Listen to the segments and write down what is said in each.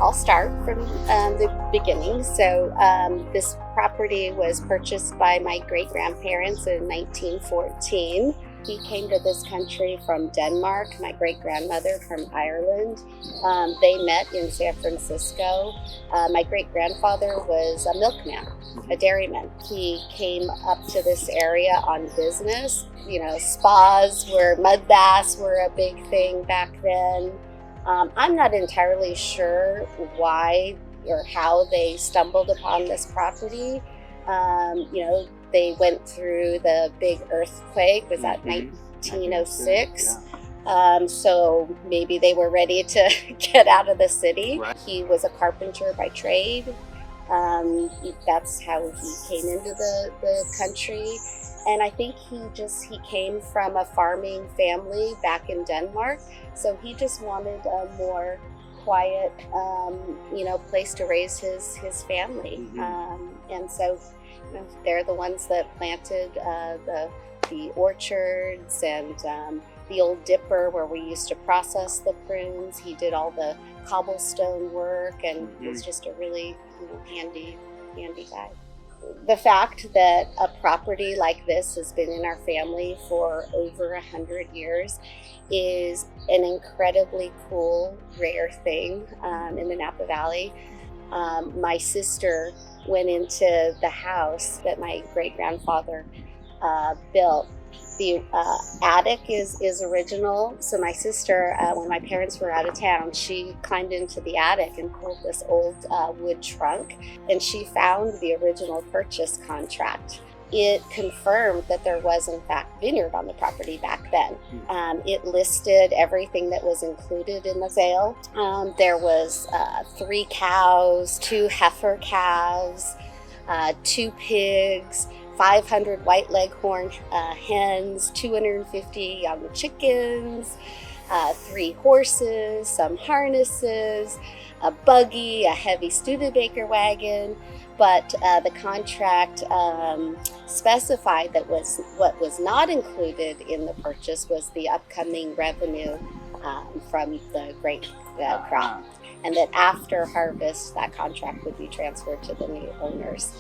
I'll start from the beginning. So this property was purchased by my great-grandparents in 1914. He came to this country from Denmark, my great-grandmother from Ireland. They met in San Francisco. My great-grandfather was a milkman, a dairyman. He came up to this area on business. You know, spas mud baths were a big thing back then. I'm not entirely sure why or how they stumbled upon this property. You know, they went through the big earthquake, was that 1906? So maybe they were ready to get out of the city. Right. He was a carpenter by trade. That's how he came into the country. And I think he came from a farming family back in Denmark. So he just wanted a more quiet, you know, place to raise his family. And so, you know, they're the ones that planted the orchards and the old dipper where we used to process the prunes. He did all the cobblestone work and was just a really, you know, handy guy. The fact that a property like this has been in our family for over 100 years is an incredibly cool, rare thing in the Napa Valley. My sister went into the house that my great-grandfather built. The attic is original. So my sister, when my parents were out of town, she climbed into the attic and pulled this old wood trunk, and she found the original purchase contract. It confirmed that there was, in fact, vineyard on the property back then. It listed everything that was included in the sale. There was 3 cows, 2 heifer calves, 2 pigs, 500 white leghorn hens, 250 young chickens, 3 horses, some harnesses, a buggy, a heavy Studebaker wagon. But the contract specified that what was not included in the purchase was the upcoming revenue from the grape crop, and that after harvest, that contract would be transferred to the new owners.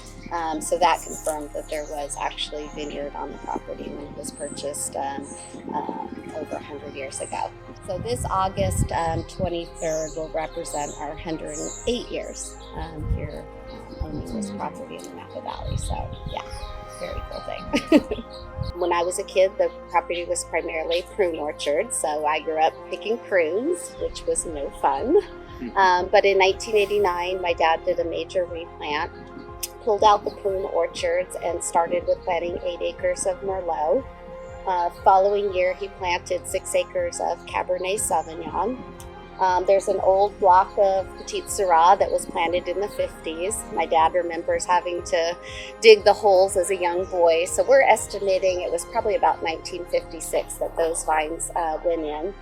So that confirmed that there was actually vineyard on the property when it was purchased over 100 years ago. So this August 23rd will represent our 108 years here owning this property in the Napa Valley. So yeah, very cool thing. When I was a kid, the property was primarily prune orchard, so I grew up picking prunes, which was no fun. But in 1989, my dad did a major replant, pulled out the prune orchards, and started with planting 8 acres of Merlot. Following year, he planted 6 acres of Cabernet Sauvignon. There's an old block of Petite Syrah that was planted in the 50s. My dad remembers having to dig the holes as a young boy, so we're estimating it was probably about 1956 that those vines went in.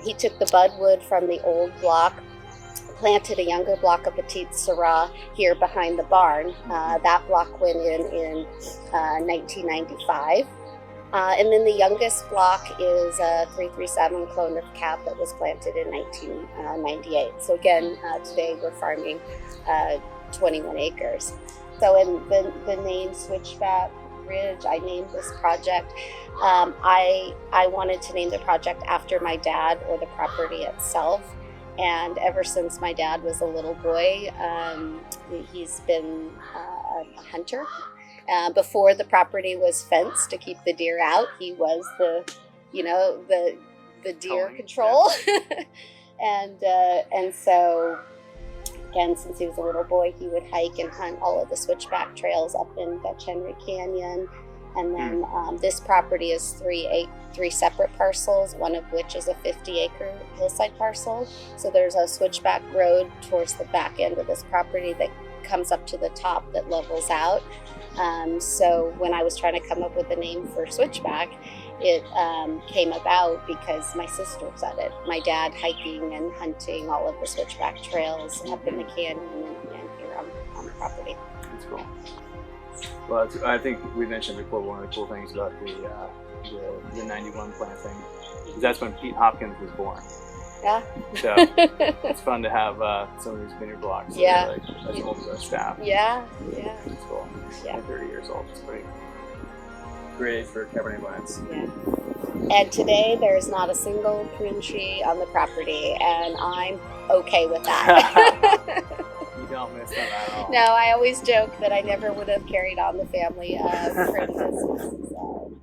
He took the budwood from the old block, planted a younger block of Petite Syrah here behind the barn. That block went in 1995. And then the youngest block is a 337 clone of Cab that was planted in 1998. So again, today we're farming 21 acres. So in the name Switchback Ridge, I named this project. I wanted to name the project after my dad or the property itself. And ever since my dad was a little boy, he's been a hunter. Before the property was fenced to keep the deer out, he was the deer control. And so, again, since he was a little boy, he would hike and hunt all of the switchback trails up in Dutch Henry Canyon. And then this property is three separate parcels, one of which is a 50-acre hillside parcel. So there's a switchback road towards the back end of this property that comes up to the top that levels out. So when I was trying to come up with a name for Switchback, it came about because my sister said it. My dad hiking and hunting all of the switchback trails up in the canyon and here on the property. That's cool. Well, I think we mentioned before, one of the cool things about the 91 planting is that's when Pete Hopkins was born. Yeah. So it's fun to have some of these vineyard blocks. That Yeah. are like as old as our staff. Yeah. Yeah. It's cool. Yeah. Like 30 years old. It's pretty great for Cabernet blends. Yeah. And today there's not a single prune tree on the property, and I'm okay with that. You don't miss them at all. No, I always joke that I never would have carried on the family prune business. So.